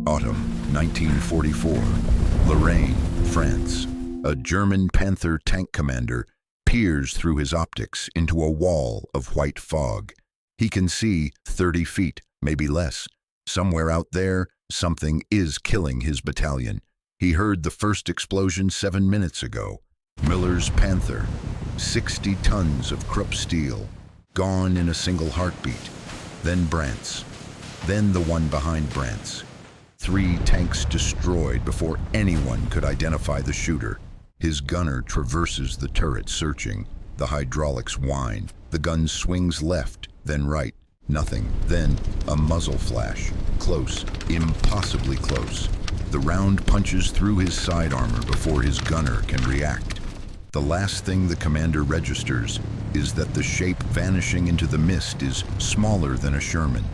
Autumn 1944, Lorraine, France. A German Panther tank commander peers through his optics into a wall of white fog. He can see 30 feet, maybe less. Somewhere out there, something is killing his battalion. He heard the first explosion 7 minutes ago. Miller's Panther, 60 tons of Krupp steel, gone in a single heartbeat. Then Brandt's. Then the one behind Brandt's. 3 tanks destroyed before anyone could identify the shooter. His gunner traverses the turret searching. The hydraulics whine. The gun swings left, then right. Nothing. Then a muzzle flash. Close. Impossibly close. The round punches through his side armor before his gunner can react. The last thing the commander registers is that the shape vanishing into the mist is smaller than a Sherman.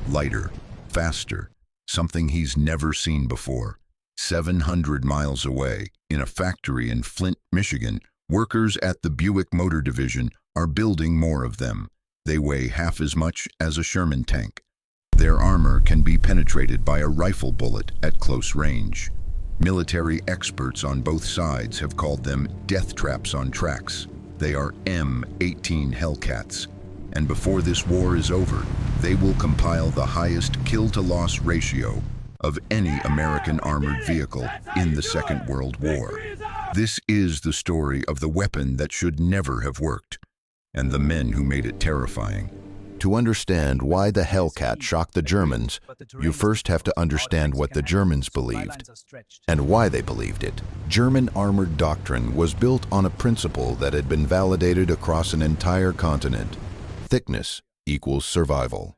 Lighter. Faster. Something he's never seen before. 700 miles away, in a factory in Flint, Michigan, workers at the Buick Motor Division are building more of them. They weigh half as much as a Sherman tank. Their armor can be penetrated by a rifle bullet at close range. Military experts on both sides have called them death traps on tracks. They are M18 Hellcats. And before this war is over, they will compile the highest kill-to-loss ratio of any American armored vehicle in the Second World War. This is the story of the weapon that should never have worked, and the men who made it terrifying. To understand why the Hellcat shocked the Germans, you first have to understand what the Germans believed and why they believed it. German armored doctrine was built on a principle that had been validated across an entire continent. Thickness equals survival.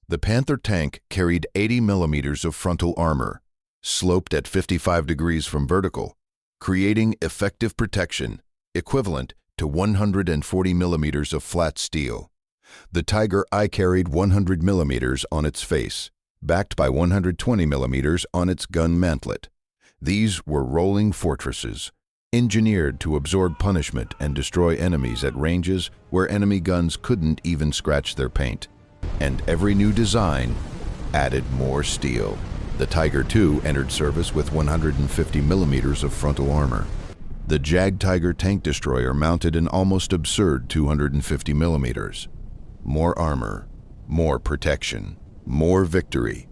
The Panther tank carried 80 millimeters of frontal armor, sloped at 55 degrees from vertical, creating effective protection equivalent to 140 millimeters of flat steel. The Tiger I carried 100 millimeters on its face, backed by 120 millimeters on its gun mantlet. These were rolling fortresses, engineered to absorb punishment and destroy enemies at ranges where enemy guns couldn't even scratch their paint. And every new design added more steel. The Tiger II entered service with 150 millimeters of frontal armor. The Jag Tiger tank destroyer mounted an almost absurd 250 millimeters. More armor, more protection, more victory.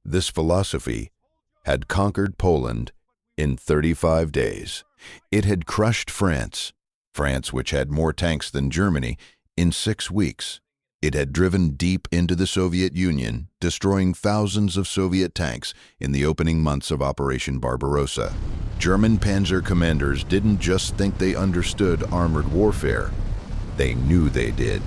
This philosophy had conquered Poland in 35 days. It had crushed France, which had more tanks than Germany, in 6 weeks. It had driven deep into the Soviet Union, destroying thousands of Soviet tanks in the opening months of Operation Barbarossa. German panzer commanders didn't just think they understood armored warfare. They knew they did.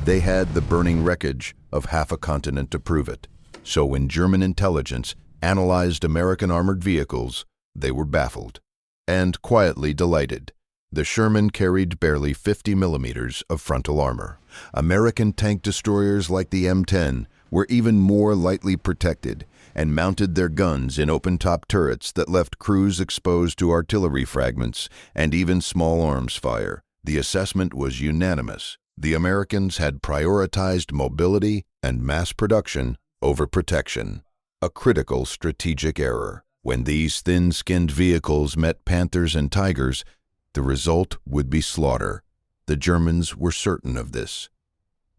They had the burning wreckage of half a continent to prove it. So when German intelligence analyzed American armored vehicles, they were baffled and quietly delighted. The Sherman carried barely 50 millimeters of frontal armor. American tank destroyers like the M10 were even more lightly protected and mounted their guns in open-top turrets that left crews exposed to artillery fragments and even small arms fire. The assessment was unanimous. The Americans had prioritized mobility and mass production over protection, a critical strategic error. When these thin-skinned vehicles met Panthers and Tigers, the result would be slaughter. The Germans were certain of this.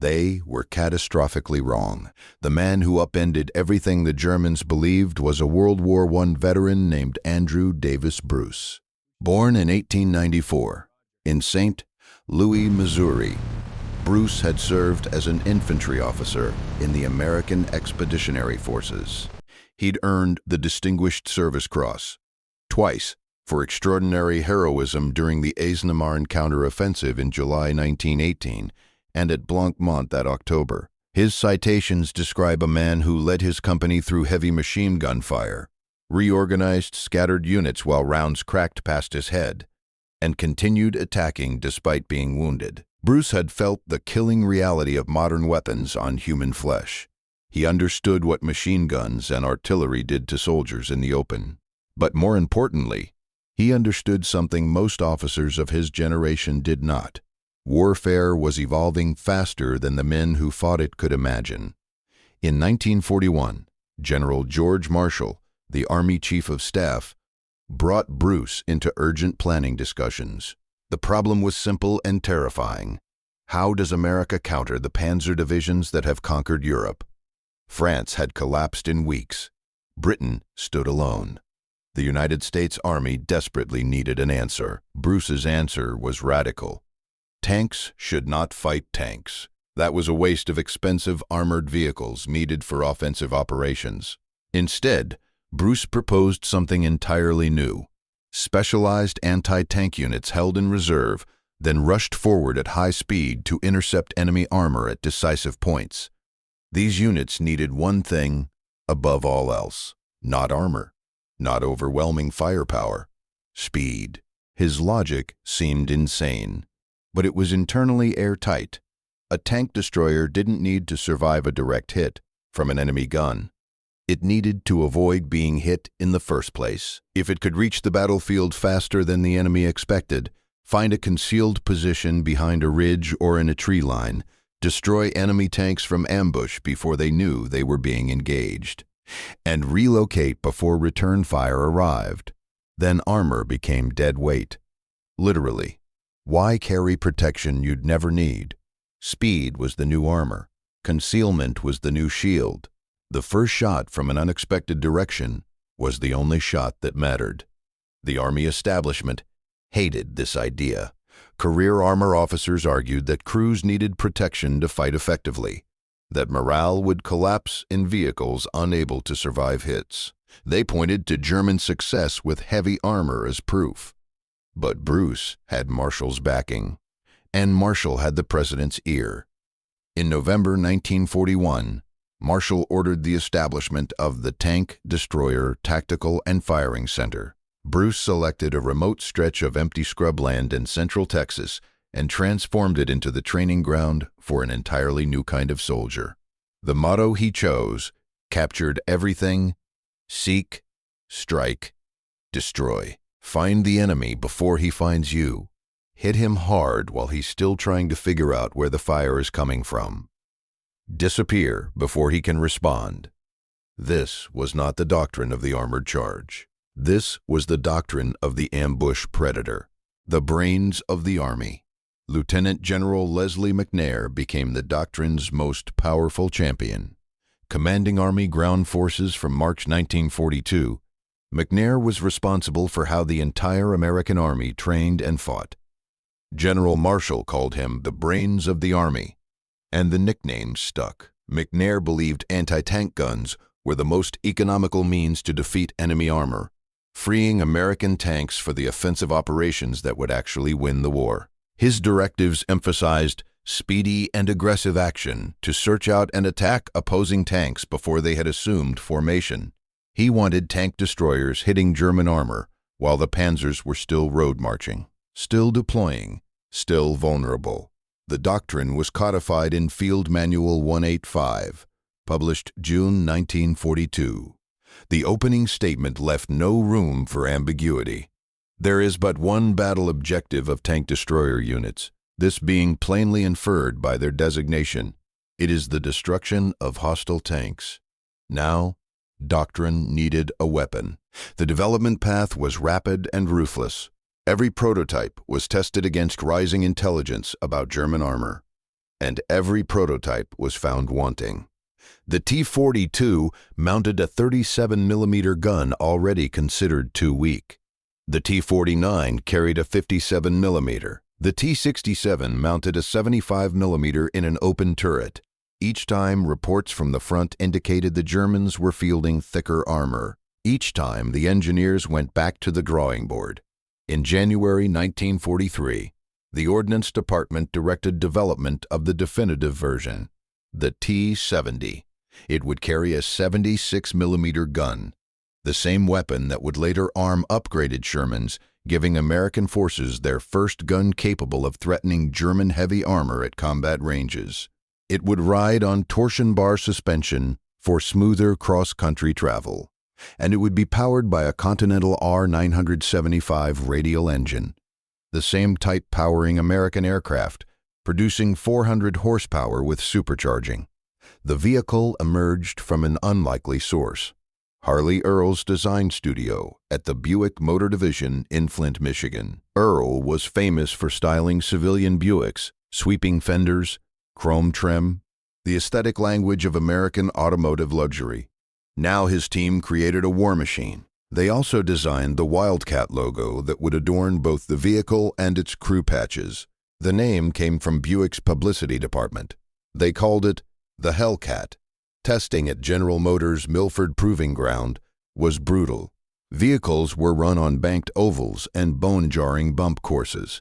They were catastrophically wrong. The man who upended everything the Germans believed was a World War I veteran named Andrew Davis Bruce. Born in 1894 in St. Louis, Missouri, Bruce had served as an infantry officer in the American Expeditionary Forces. He'd earned the Distinguished Service Cross twice for extraordinary heroism during the Aisne-Marne counteroffensive in July 1918 and at Blanc-Mont that October. His citations describe a man who led his company through heavy machine gun fire, reorganized scattered units while rounds cracked past his head, and continued attacking despite being wounded. Bruce had felt the killing reality of modern weapons on human flesh. He understood what machine guns and artillery did to soldiers in the open. But more importantly, he understood something most officers of his generation did not. Warfare was evolving faster than the men who fought it could imagine. In 1941, General George Marshall, the Army Chief of Staff, brought Bruce into urgent planning discussions. The problem was simple and terrifying. How does America counter the panzer divisions that have conquered Europe? France had collapsed in weeks. Britain stood alone. The United States Army desperately needed an answer. Bruce's answer was radical. Tanks should not fight tanks. That was a waste of expensive armored vehicles needed for offensive operations. Instead, Bruce proposed something entirely new. Specialized anti-tank units held in reserve, then rushed forward at high speed to intercept enemy armor at decisive points. These units needed one thing above all else: not armor, not overwhelming firepower, speed. His logic seemed insane, but it was internally airtight. A tank destroyer didn't need to survive a direct hit from an enemy gun. It needed to avoid being hit in the first place. If it could reach the battlefield faster than the enemy expected, find a concealed position behind a ridge or in a tree line, destroy enemy tanks from ambush before they knew they were being engaged, and relocate before return fire arrived, then armor became dead weight. Literally. Why carry protection you'd never need? Speed was the new armor. Concealment was the new shield. The first shot from an unexpected direction was the only shot that mattered. The Army establishment hated this idea. Career armor officers argued that crews needed protection to fight effectively, that morale would collapse in vehicles unable to survive hits. They pointed to German success with heavy armor as proof. But Bruce had Marshall's backing, and Marshall had the President's ear. In November 1941, Marshall ordered the establishment of the Tank, Destroyer, Tactical, and Firing Center. Bruce selected a remote stretch of empty scrubland in central Texas and transformed it into the training ground for an entirely new kind of soldier. The motto he chose captured everything: seek, strike, destroy. Find the enemy before he finds you. Hit him hard while he's still trying to figure out where the fire is coming from. Disappear before he can respond. This was not the doctrine of the armored charge. This was the doctrine of the ambush predator, the brains of the Army. Lieutenant General Leslie McNair became the doctrine's most powerful champion. Commanding Army ground forces from March 1942, McNair was responsible for how the entire American Army trained and fought. General Marshall called him the brains of the Army, and the nickname stuck. McNair believed anti-tank guns were the most economical means to defeat enemy armor, freeing American tanks for the offensive operations that would actually win the war. His directives emphasized speedy and aggressive action to search out and attack opposing tanks before they had assumed formation. He wanted tank destroyers hitting German armor while the panzers were still road marching, still deploying, still vulnerable. The doctrine was codified in Field Manual 185, published June 1942. The opening statement left no room for ambiguity. There is but one battle objective of tank destroyer units, this being plainly inferred by their designation. It is the destruction of hostile tanks. Now, Doctrine needed a weapon. The development path was rapid and ruthless. Every prototype was tested against rising intelligence about German armor, and every prototype was found wanting. The T-42 mounted a 37mm gun already considered too weak. The T-49 carried a 57mm. The T-67 mounted a 75mm in an open turret. Each time, reports from the front indicated the Germans were fielding thicker armor. Each time, the engineers went back to the drawing board. In January 1943, the Ordnance Department directed development of the definitive version, the T-70. It would carry a 76mm gun, the same weapon that would later arm upgraded Shermans, giving American forces their first gun capable of threatening German heavy armor at combat ranges. It would ride on torsion bar suspension for smoother cross-country travel, and it would be powered by a Continental R975 radial engine, the same type powering American aircraft, producing 400 horsepower with supercharging. The vehicle emerged from an unlikely source: Harley Earle's design studio at the Buick Motor Division in Flint, Michigan. Earle was famous for styling civilian Buicks, sweeping fenders, chrome trim, the aesthetic language of American automotive luxury. Now his team created a war machine. They also designed the Wildcat logo that would adorn both the vehicle and its crew patches. The name came from Buick's publicity department. They called it the Hellcat. Testing at General Motors' Milford Proving Ground was brutal. Vehicles were run on banked ovals and bone-jarring bump courses.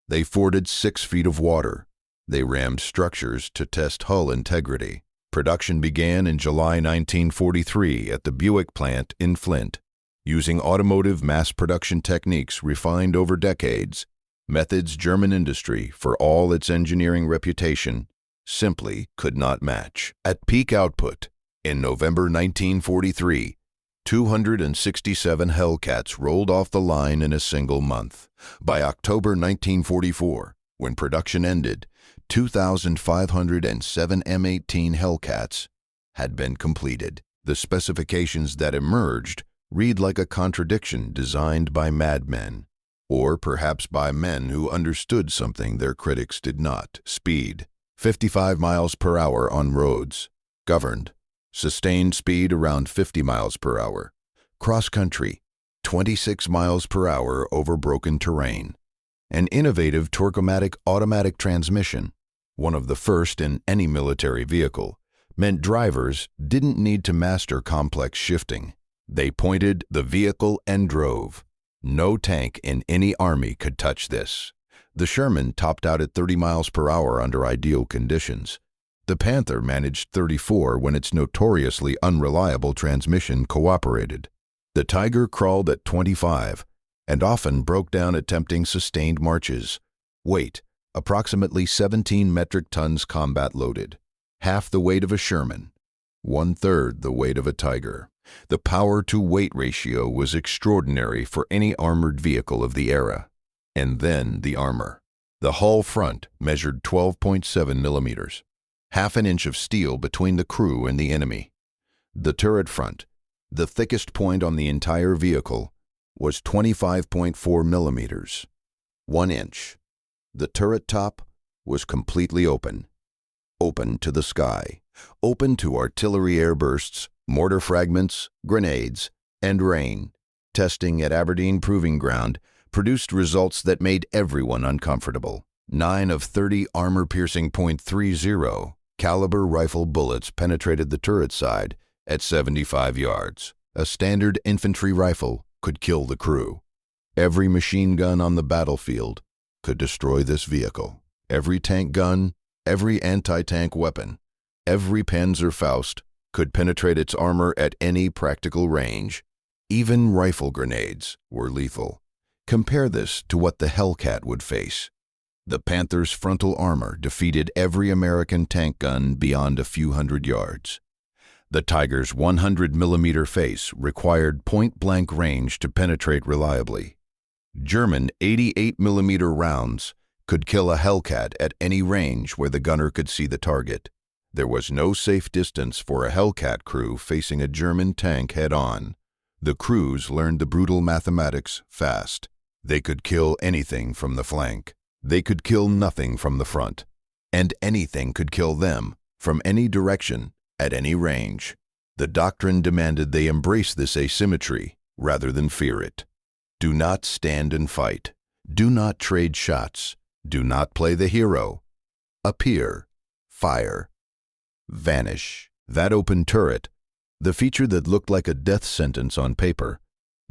They forded 6 feet of water. They rammed structures to test hull integrity. Production began in July 1943 at the Buick plant in Flint. Using automotive mass production techniques refined over decades, methods German industry, for all its engineering reputation, simply could not match. At peak output, in November 1943, 267 Hellcats rolled off the line in a single month. By October 1944, when production ended, 2,507 M18 Hellcats had been completed. The specifications that emerged read like a contradiction designed by madmen, or perhaps by men who understood something their critics did not. Speed: 55 miles per hour on roads, governed. Sustained speed around 50 miles per hour. Cross-country: 26 miles per hour over broken terrain. An innovative Torque-O-Matic automatic transmission, one of the first in any military vehicle, meant drivers didn't need to master complex shifting. They pointed the vehicle and drove. No tank in any army could touch this. The Sherman topped out at 30 miles per hour under ideal conditions. The Panther managed 34 when its notoriously unreliable transmission cooperated. The Tiger crawled at 25 and often broke down attempting sustained marches. Weight: approximately 17 metric tons combat loaded, half the weight of a Sherman, 1/3 the weight of a Tiger. The power-to-weight ratio was extraordinary for any armored vehicle of the era. And then the armor. The hull front measured 12.7 millimeters, half an inch of steel between the crew and the enemy. The turret front, the thickest point on the entire vehicle, was 25.4 millimeters, 1 inch. The turret top was completely open. Open to the sky, open to artillery airbursts, mortar fragments, grenades, and rain. Testing at Aberdeen Proving Ground produced results that made everyone uncomfortable. 9 of 30 armor-piercing .30 caliber rifle bullets penetrated the turret side at 75 yards. A standard infantry rifle could kill the crew. Every machine gun on the battlefield could destroy this vehicle. Every tank gun, every anti-tank weapon, every Panzerfaust could penetrate its armor at any practical range. Even rifle grenades were lethal. Compare this to what the Hellcat would face. The Panther's frontal armor defeated every American tank gun beyond a few hundred yards. The Tiger's 100mm face required point-blank range to penetrate reliably. German 88mm rounds could kill a Hellcat at any range where the gunner could see the target. There was no safe distance for a Hellcat crew facing a German tank head-on. The crews learned the brutal mathematics fast. They could kill anything from the flank. They could kill nothing from the front. And anything could kill them from any direction at any range. The Doctrine demanded they embrace this asymmetry rather than fear it. Do not stand and fight. Do not trade shots. Do not play the hero. Appear. Fire. Vanish. That open turret, the feature that looked like a death sentence on paper,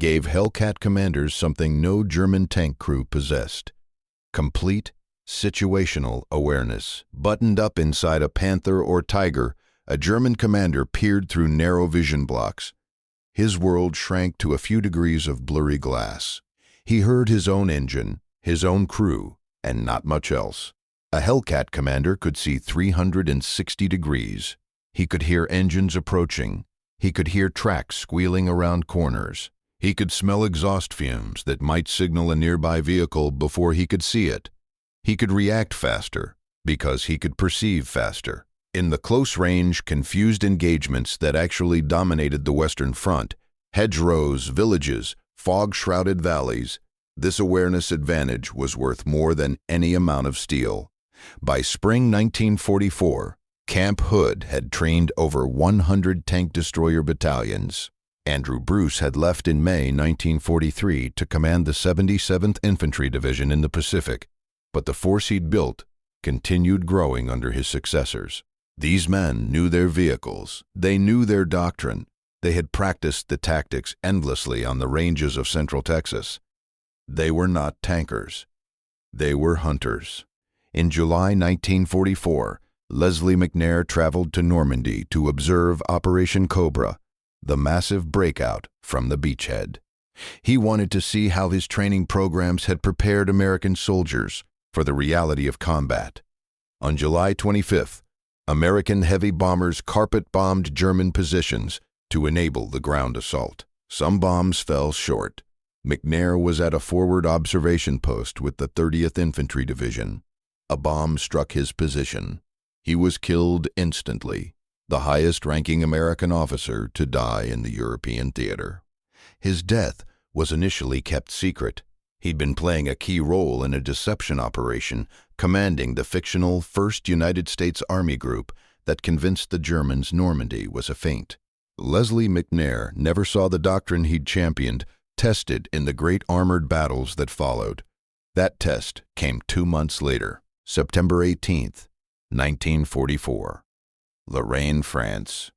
gave Hellcat commanders something no German tank crew possessed: complete situational awareness. Buttoned up inside a Panther or Tiger, a German commander peered through narrow vision blocks. His world shrank to a few degrees of blurry glass. He heard his own engine, his own crew, and not much else. A Hellcat commander could see 360 degrees. He could hear engines approaching. He could hear tracks squealing around corners. He could smell exhaust fumes that might signal a nearby vehicle before he could see it. He could react faster because he could perceive faster. In the close-range, confused engagements that actually dominated the Western Front, hedgerows, villages, fog-shrouded valleys, this awareness advantage was worth more than any amount of steel. By spring 1944, Camp Hood had trained over 100 tank destroyer battalions. Andrew Bruce had left in May 1943 to command the 77th Infantry Division in the Pacific, but the force he'd built continued growing under his successors. These men knew their vehicles, they knew their doctrine, they had practiced the tactics endlessly on the ranges of Central Texas. They were not tankers, they were hunters. In July 1944, Leslie McNair traveled to Normandy to observe Operation Cobra, the massive breakout from the beachhead. He wanted to see how his training programs had prepared American soldiers for the reality of combat. On July 25th, American heavy bombers carpet-bombed German positions to enable the ground assault. Some bombs fell short. McNair was at a forward observation post with the 30th Infantry Division. A bomb struck his position. He was killed instantly, the highest-ranking American officer to die in the European theater. His death was initially kept secret. He'd been playing a key role in a deception operation, commanding the fictional 1st United States Army Group that convinced the Germans Normandy was a feint. Leslie McNair never saw the doctrine he'd championed tested in the great armored battles that followed. That test came 2 months later, September 18th, 1944. Lorraine, France.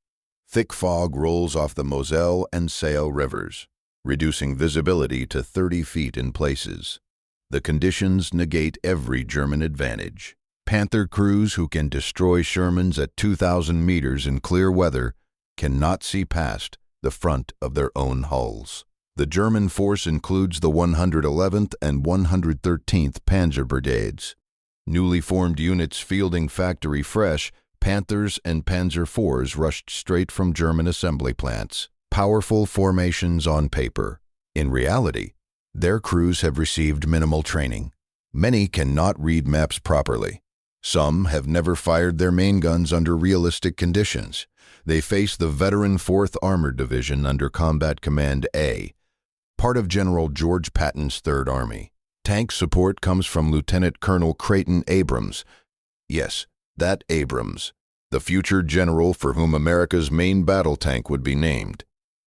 Thick fog rolls off the Moselle and Saale rivers, reducing visibility to 30 feet in places. The conditions negate every German advantage. Panther crews who can destroy Shermans at 2,000 meters in clear weather cannot see past the front of their own hulls. The German force includes the 111th and 113th Panzer Brigades. Newly formed units fielding factory fresh, Panthers and Panzer IVs rushed straight from German assembly plants. Powerful formations on paper. In reality, their crews have received minimal training. Many cannot read maps properly. Some have never fired their main guns under realistic conditions. They face the veteran 4th Armored Division under Combat Command A, part of General George Patton's Third Army. Tank support comes from Lieutenant Colonel Creighton Abrams. Yes, that Abrams, the future general for whom America's main battle tank would be named,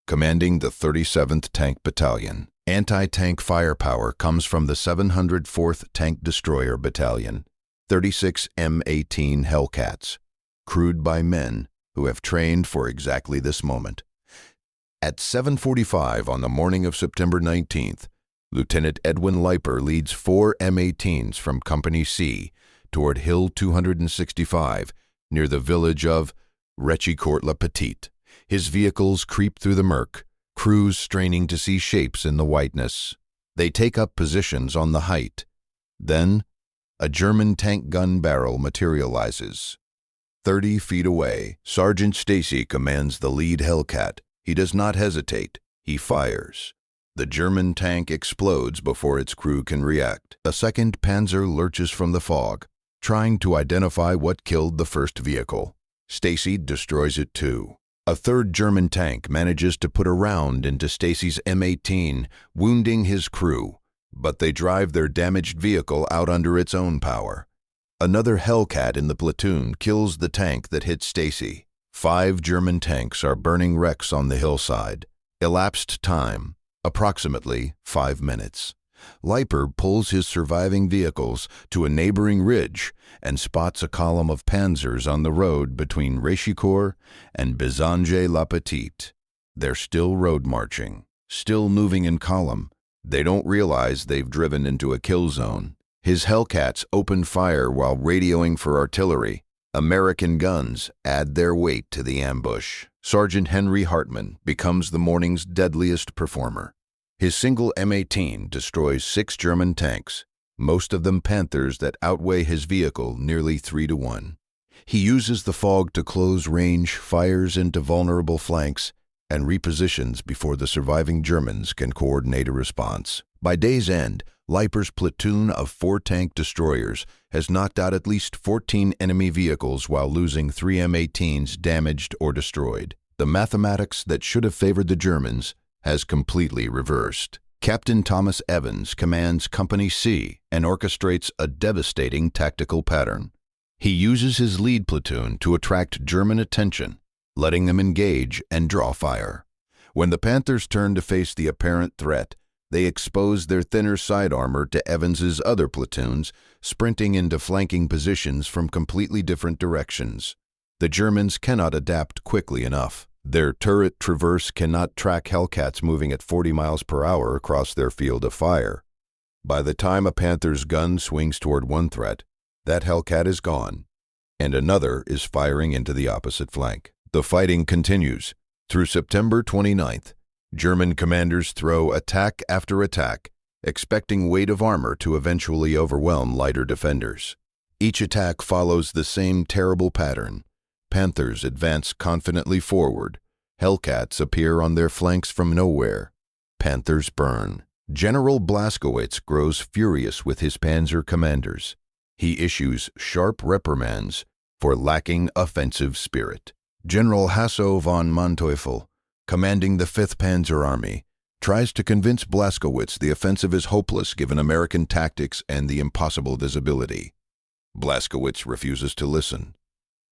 commanding the 37th Tank Battalion. Anti-tank firepower comes from the 704th Tank Destroyer Battalion, 36 M18 Hellcats, crewed by men who have trained for exactly this moment. At 7:45 on the morning of September 19th, Lieutenant Edwin Leiper leads 4 M18s from Company C toward Hill 265 near the village of Réchicourt-le-Petit. His vehicles creep through the murk, crews straining to see shapes in the whiteness. They take up positions on the height. Then, a German tank gun barrel materializes. 30 feet away, Sergeant Stacy commands the lead Hellcat. He does not hesitate. He fires. The German tank explodes before its crew can react. A second Panzer lurches from the fog, trying to identify what killed the first vehicle. Stacy destroys it too. A third German tank manages to put a round into Stacy's M18, wounding his crew, but they drive their damaged vehicle out under its own power. Another Hellcat in the platoon kills the tank that hit Stacy. 5 German tanks are burning wrecks on the hillside. Elapsed time, approximately 5 minutes. Leiper pulls his surviving vehicles to a neighboring ridge and spots a column of panzers on the road between Réchicourt and Bastogne-la-Petite. They're still road marching, still moving in column. They don't realize they've driven into a kill zone. His Hellcats open fire while radioing for artillery. American guns add their weight to the ambush. Sergeant Henry Hartman becomes the morning's deadliest performer. His single M18 destroys 6 German tanks, most of them Panthers that outweigh his vehicle nearly 3 to 1. He uses the fog to close range, fires into vulnerable flanks, and repositions before the surviving Germans can coordinate a response. By day's end, Leiper's platoon of 4 tank destroyers has knocked out at least 14 enemy vehicles while losing 3 M18s damaged or destroyed. The mathematics that should have favored the Germans has completely reversed. Captain Thomas Evans commands Company C and orchestrates a devastating tactical pattern. He uses his lead platoon to attract German attention, letting them engage and draw fire. When the Panthers turn to face the apparent threat, they expose their thinner side armor to Evans's other platoons, sprinting into flanking positions from completely different directions. The Germans cannot adapt quickly enough. Their turret traverse cannot track Hellcats moving at 40 miles per hour across their field of fire. By the time a Panther's gun swings toward one threat, that Hellcat is gone, and another is firing into the opposite flank. The fighting continues. Through September 29th, German commanders throw attack after attack, expecting weight of armor to eventually overwhelm lighter defenders. Each attack follows the same terrible pattern. Panthers advance confidently forward. Hellcats appear on their flanks from nowhere. Panthers burn. General Blaskowitz grows furious with his panzer commanders. He issues sharp reprimands for lacking offensive spirit. General Hasso von Manteuffel, commanding the 5th Panzer Army, tries to convince Blaskowitz the offensive is hopeless given American tactics and the impossible visibility. Blaskowitz refuses to listen.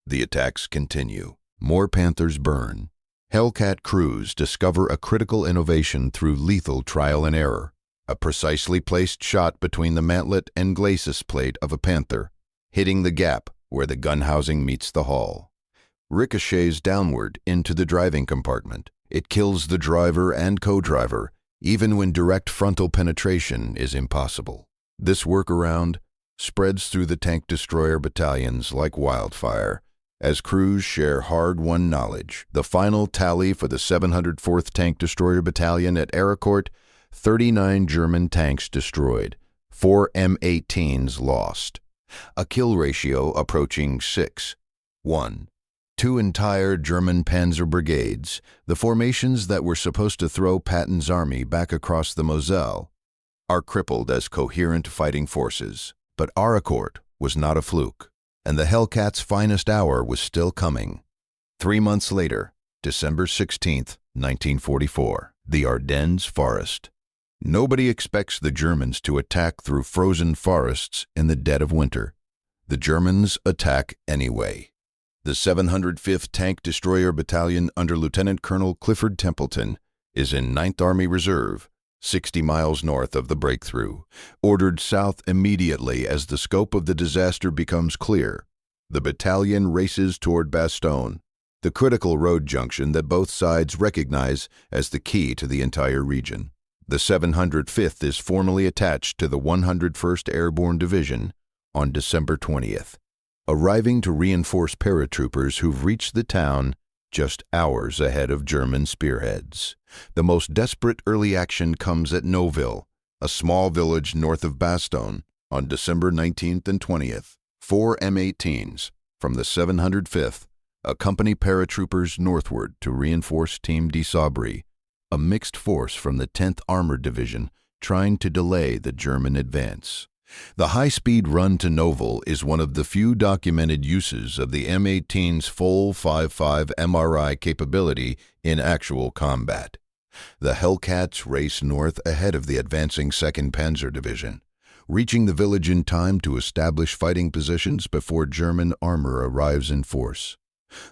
The attacks continue. More Panthers burn. Hellcat crews discover a critical innovation through lethal trial and error. A precisely placed shot between the mantlet and glacis plate of a Panther, hitting the gap where the gun housing meets the hull. Ricochets downward into the driving compartment. It kills the driver and co-driver, even when direct frontal penetration is impossible. This workaround spreads through the tank destroyer battalions like wildfire, as crews share hard-won knowledge. The final tally for the 704th Tank Destroyer Battalion at Arracourt: 39 German tanks destroyed, 4 M18s lost. A kill ratio approaching 6:1. 2 entire German panzer brigades, the formations that were supposed to throw Patton's army back across the Moselle, are crippled as coherent fighting forces. But Arracourt was not a fluke, and the Hellcat's finest hour was still coming. 3 months later, December 16th, 1944, the Ardennes forest. Nobody expects the Germans to attack through frozen forests in the dead of winter. The Germans attack anyway. The 705th Tank Destroyer Battalion under Lieutenant Colonel Clifford Templeton is in 9th Army Reserve, 60 miles north of the breakthrough, ordered south immediately as the scope of the disaster becomes clear. The battalion races toward Bastogne, the critical road junction that both sides recognize as the key to the entire region. The 705th is formally attached to the 101st Airborne Division on December 20th, arriving to reinforce paratroopers who've reached the town just hours ahead of German spearheads. The most desperate early action comes at Noville, a small village north of Bastogne, on December 19th and 20th. 4 M18s from the 705th accompany paratroopers northward to reinforce Team de Sabri, a mixed force from the 10th Armored Division trying to delay the German advance. The high-speed run to Noville is one of the few documented uses of the M18's full 5.5 MRI capability in actual combat. The Hellcats race north ahead of the advancing 2nd Panzer Division, reaching the village in time to establish fighting positions before German armor arrives in force.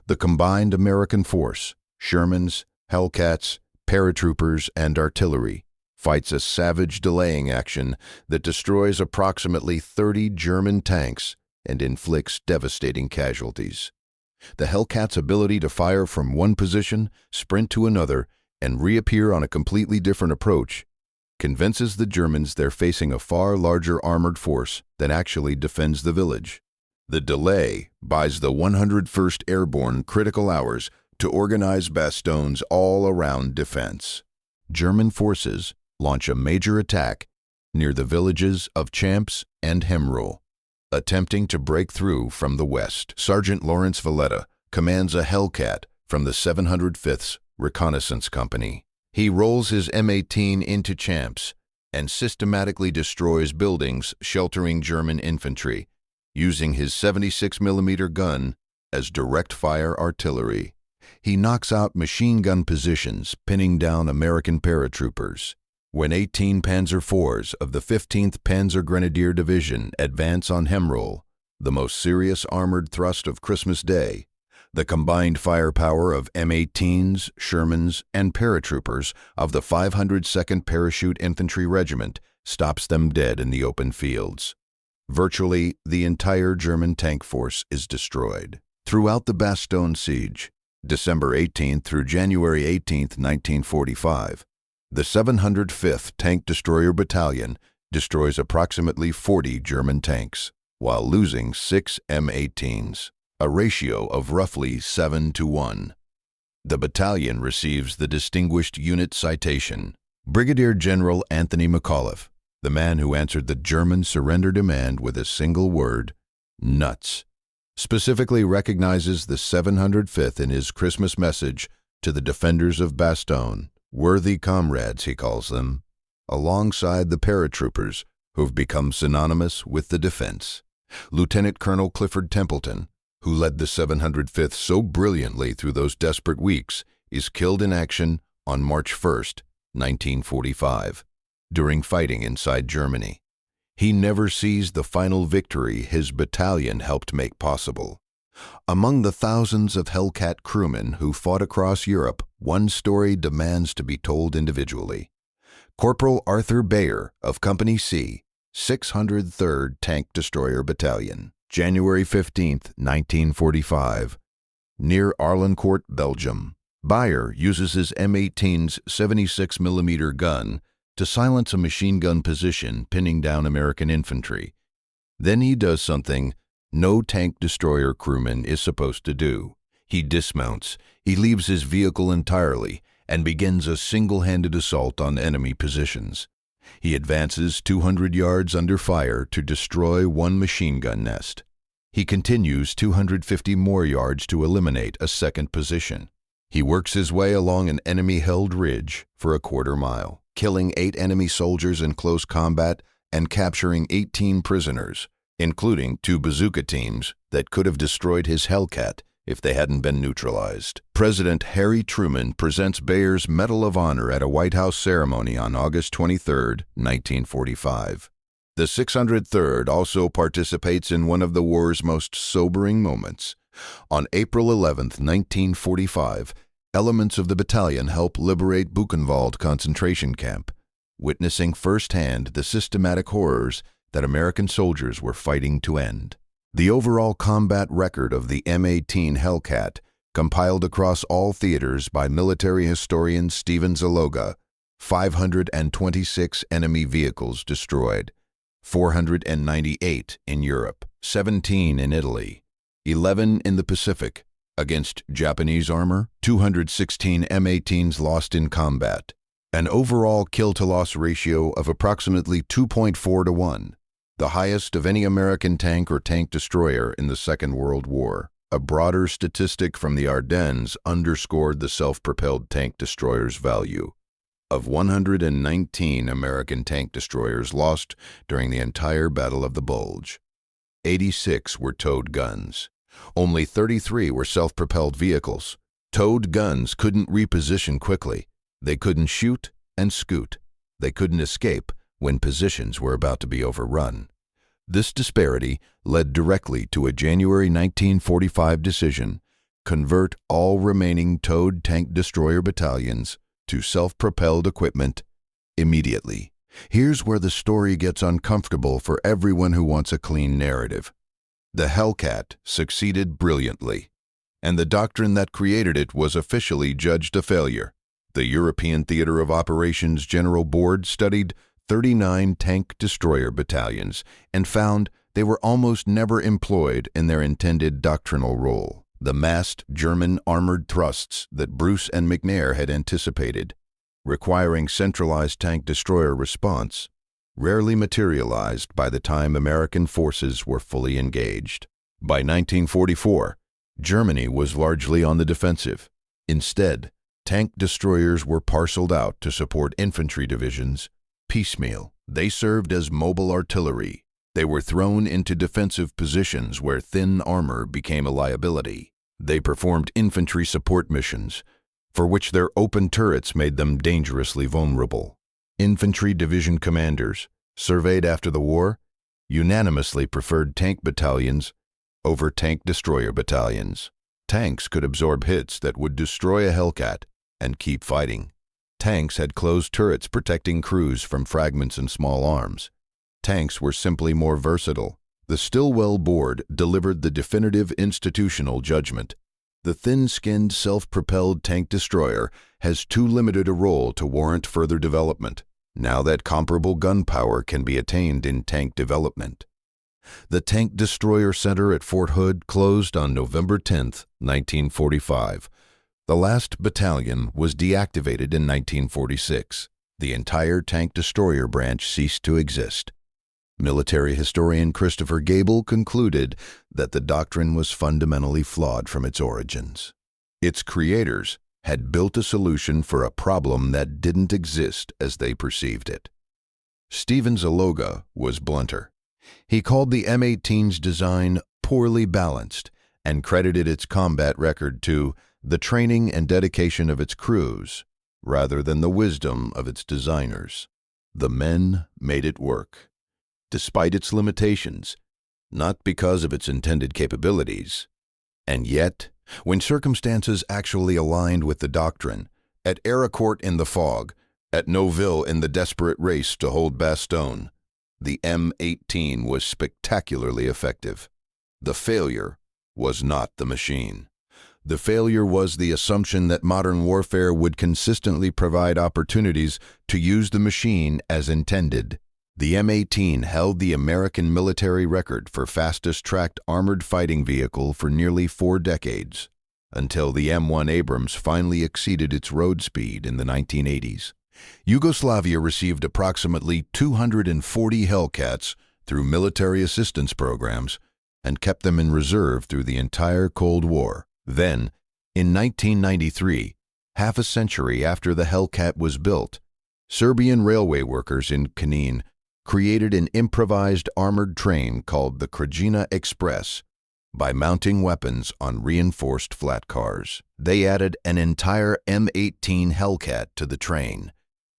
The combined American force, Shermans, Hellcats, paratroopers, and artillery, fights a savage delaying action that destroys approximately 30 German tanks and inflicts devastating casualties. The Hellcat's ability to fire from one position, sprint to another, and reappear on a completely different approach convinces the Germans they're facing a far larger armored force than actually defends the village. The delay buys the 101st Airborne critical hours to organize Bastogne's all-around defense. German forces launch a major attack near the villages of Champs and Hemroulle, attempting to break through from the west. Sergeant Lawrence Valletta commands a Hellcat from the 705th's Reconnaissance Company. He rolls his M18 into Champs, and systematically destroys buildings sheltering German infantry, using his 76mm gun as direct-fire artillery. He knocks out machine gun positions, pinning down American paratroopers. When 18 Panzer IVs of the 15th Panzer Grenadier Division advance on Hemroulle, the most serious armored thrust of Christmas Day, the combined firepower of M18s, Shermans, and paratroopers of the 502nd Parachute Infantry Regiment stops them dead in the open fields. Virtually, the entire German tank force is destroyed. Throughout the Bastogne siege, December 18 through January 18, 1945, the 705th Tank Destroyer Battalion destroys approximately 40 German tanks, while losing 6 M18s, a ratio of roughly 7-to-1. The battalion receives the Distinguished Unit Citation. Brigadier General Anthony McAuliffe, the man who answered the German surrender demand with a single word, nuts, specifically recognizes the 705th in his Christmas message to the defenders of Bastogne, worthy comrades, he calls them, alongside the paratroopers who've become synonymous with the defense. Lieutenant Colonel Clifford Templeton, who led the 705th so brilliantly through those desperate weeks, is killed in action on March 1, 1945, during fighting inside Germany. He never sees the final victory his battalion helped make possible. Among the thousands of Hellcat crewmen who fought across Europe, one story demands to be told individually. Corporal Arthur Bayer of Company C, 603rd Tank Destroyer Battalion, January 15, 1945, near Arracourt, Belgium. Bayer uses his M18's 76mm gun to silence a machine gun position pinning down American infantry. Then he does something no tank destroyer crewman is supposed to do. He dismounts, he leaves his vehicle entirely, and begins a single-handed assault on enemy positions. He advances 200 yards under fire to destroy one machine gun nest. He continues 250 more yards to eliminate a second position. He works his way along an enemy-held ridge for a quarter mile, killing 8 enemy soldiers in close combat and capturing 18 prisoners, including 2 bazooka teams that could have destroyed his Hellcat if they hadn't been neutralized. President Harry Truman presents Bayer's Medal of Honor at a White House ceremony on August 23, 1945. The 603rd also participates in one of the war's most sobering moments. On April 11, 1945, elements of the battalion help liberate Buchenwald concentration camp, witnessing firsthand the systematic horrors that American soldiers were fighting to end. The overall combat record of the M18 Hellcat, compiled across all theaters by military historian Stephen Zaloga, 526 enemy vehicles destroyed, 498 in Europe, 17 in Italy, 11 in the Pacific, against Japanese armor, 216 M18s lost in combat, an overall kill-to-loss ratio of approximately 2.4-to-1, the highest of any American tank or tank destroyer in the Second World War. A broader statistic from the Ardennes underscored the self-propelled tank destroyer's value. Of 119 American tank destroyers lost during the entire Battle of the Bulge, 86 were towed guns. Only 33 were self-propelled vehicles. Towed guns couldn't reposition quickly. They couldn't shoot and scoot. They couldn't escape when positions were about to be overrun. This disparity led directly to a January 1945 decision: convert all remaining towed tank destroyer battalions to self-propelled equipment immediately. Here's where the story gets uncomfortable for everyone who wants a clean narrative. The Hellcat succeeded brilliantly, and the doctrine that created it was officially judged a failure. The European Theater of Operations General Board studied 39 tank destroyer battalions and found they were almost never employed in their intended doctrinal role. The massed German armored thrusts that Bruce and McNair had anticipated, requiring centralized tank destroyer response, rarely materialized by the time American forces were fully engaged. By 1944, Germany was largely on the defensive. Instead, tank destroyers were parceled out to support infantry divisions, piecemeal. They served as mobile artillery. They were thrown into defensive positions where thin armor became a liability. They performed infantry support missions, for which their open turrets made them dangerously vulnerable. Infantry division commanders, surveyed after the war, unanimously preferred tank battalions over tank destroyer battalions. Tanks could absorb hits that would destroy a Hellcat and keep fighting. Tanks had closed turrets protecting crews from fragments and small arms. Tanks were simply more versatile. The Stilwell Board delivered the definitive institutional judgment. The thin-skinned, self-propelled tank destroyer has too limited a role to warrant further development, now that comparable gunpowder can be attained in tank development. The Tank Destroyer Center at Fort Hood closed on November 10, 1945. The last battalion was deactivated in 1946. The entire tank destroyer branch ceased to exist. Military historian Christopher Gable concluded that the doctrine was fundamentally flawed from its origins. Its creators had built a solution for a problem that didn't exist as they perceived it. Stephen Zaloga was blunter. He called the M18's design poorly balanced and credited its combat record to the training and dedication of its crews rather than the wisdom of its designers. The men made it work, despite its limitations, not because of its intended capabilities. And yet, when circumstances actually aligned with the doctrine, at Arracourt in the fog, at Noville in the desperate race to hold Bastogne, the M18 was spectacularly effective. The failure was not the machine. The failure was the assumption that modern warfare would consistently provide opportunities to use the machine as intended. The M18 held the American military record for fastest-tracked armored fighting vehicle for nearly 4 decades, until the M1 Abrams finally exceeded its road speed in the 1980s. Yugoslavia received approximately 240 Hellcats through military assistance programs and kept them in reserve through the entire Cold War. Then, in 1993, half a century after the Hellcat was built, Serbian railway workers in Knin created an improvised armored train called the Krajina Express by mounting weapons on reinforced flat cars. They added an entire M18 Hellcat to the train.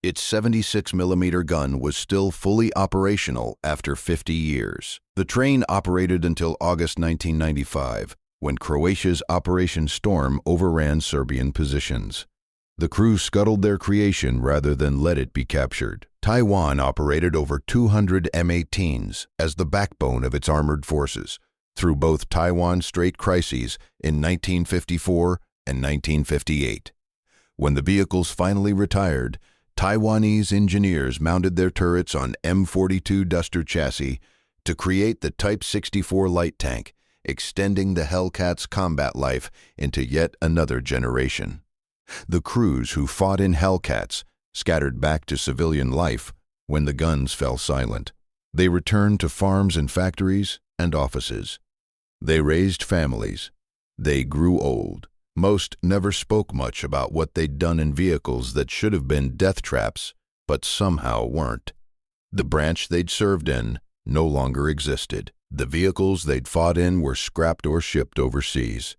Its 76mm gun was still fully operational after 50 years. The train operated until August 1995, when Croatia's Operation Storm overran Serbian positions. The crew scuttled their creation rather than let it be captured. Taiwan operated over 200 M18s as the backbone of its armored forces through both Taiwan Strait crises in 1954 and 1958. When the vehicles finally retired, Taiwanese engineers mounted their turrets on M42 Duster chassis to create the Type 64 light tank, extending the Hellcat's combat life into yet another generation. The crews who fought in Hellcats scattered back to civilian life when the guns fell silent. They returned to farms and factories and offices. They raised families. They grew old. Most never spoke much about what they'd done in vehicles that should have been death traps, but somehow weren't. The branch they'd served in no longer existed. The vehicles they'd fought in were scrapped or shipped overseas.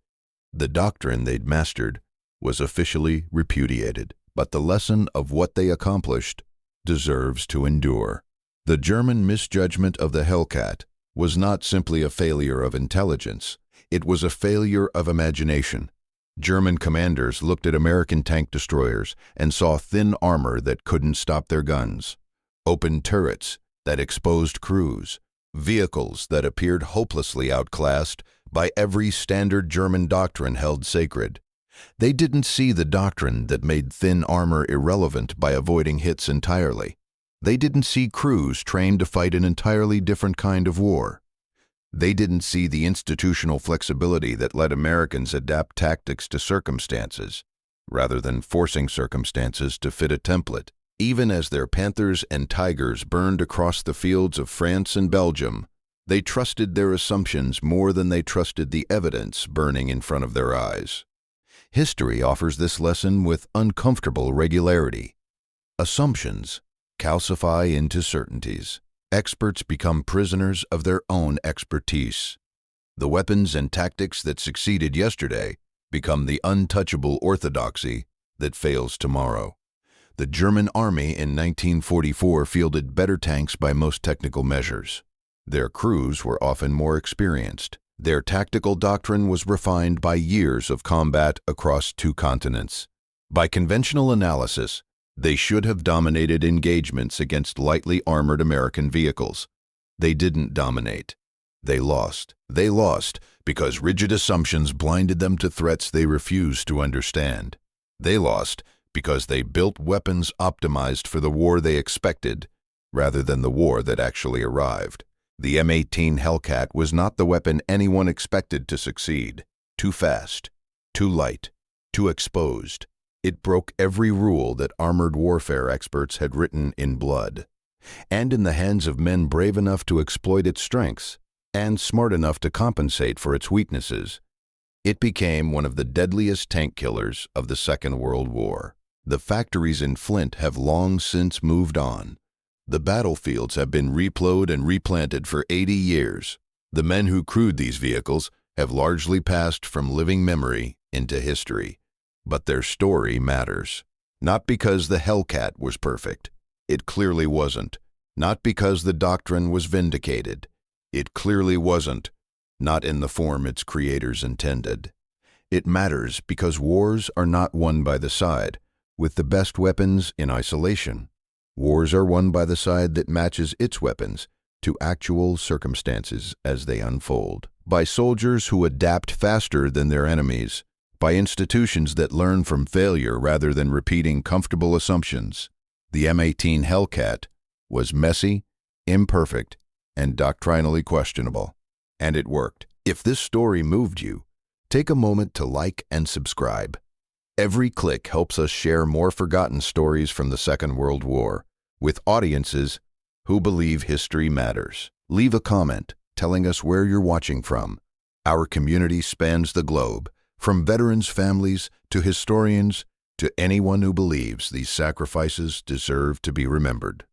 The doctrine they'd mastered was officially repudiated, but the lesson of what they accomplished deserves to endure. The German misjudgment of the Hellcat was not simply a failure of intelligence, it was a failure of imagination. German commanders looked at American tank destroyers and saw thin armor that couldn't stop their guns, open turrets that exposed crews, vehicles that appeared hopelessly outclassed by every standard German doctrine held sacred. They didn't see the doctrine that made thin armor irrelevant by avoiding hits entirely. They didn't see crews trained to fight an entirely different kind of war. They didn't see the institutional flexibility that let Americans adapt tactics to circumstances, rather than forcing circumstances to fit a template. Even as their Panthers and Tigers burned across the fields of France and Belgium, they trusted their assumptions more than they trusted the evidence burning in front of their eyes. History offers this lesson with uncomfortable regularity. Assumptions calcify into certainties. Experts become prisoners of their own expertise. The weapons and tactics that succeeded yesterday become the untouchable orthodoxy that fails tomorrow. The German army in 1944 fielded better tanks by most technical measures. Their crews were often more experienced. Their tactical doctrine was refined by years of combat across 2 continents. By conventional analysis, they should have dominated engagements against lightly armored American vehicles. They didn't dominate. They lost. They lost because rigid assumptions blinded them to threats they refused to understand. They lost because they built weapons optimized for the war they expected, rather than the war that actually arrived. The M18 Hellcat was not the weapon anyone expected to succeed. Too fast, too light, too exposed. It broke every rule that armored warfare experts had written in blood. And in the hands of men brave enough to exploit its strengths, and smart enough to compensate for its weaknesses, it became one of the deadliest tank killers of the Second World War. The factories in Flint have long since moved on. The battlefields have been replowed and replanted for 80 years. The men who crewed these vehicles have largely passed from living memory into history. But their story matters. Not because the Hellcat was perfect. It clearly wasn't. Not because the doctrine was vindicated. It clearly wasn't. Not in the form its creators intended. It matters because wars are not won by the side with the best weapons in isolation. Wars are won by the side that matches its weapons to actual circumstances as they unfold. By soldiers who adapt faster than their enemies. By institutions that learn from failure rather than repeating comfortable assumptions. The M18 Hellcat was messy, imperfect, and doctrinally questionable. And it worked. If this story moved you, take a moment to like and subscribe. Every click helps us share more forgotten stories from the Second World War with audiences who believe history matters. Leave a comment telling us where you're watching from. Our community spans the globe, from veterans' families to historians to anyone who believes these sacrifices deserve to be remembered.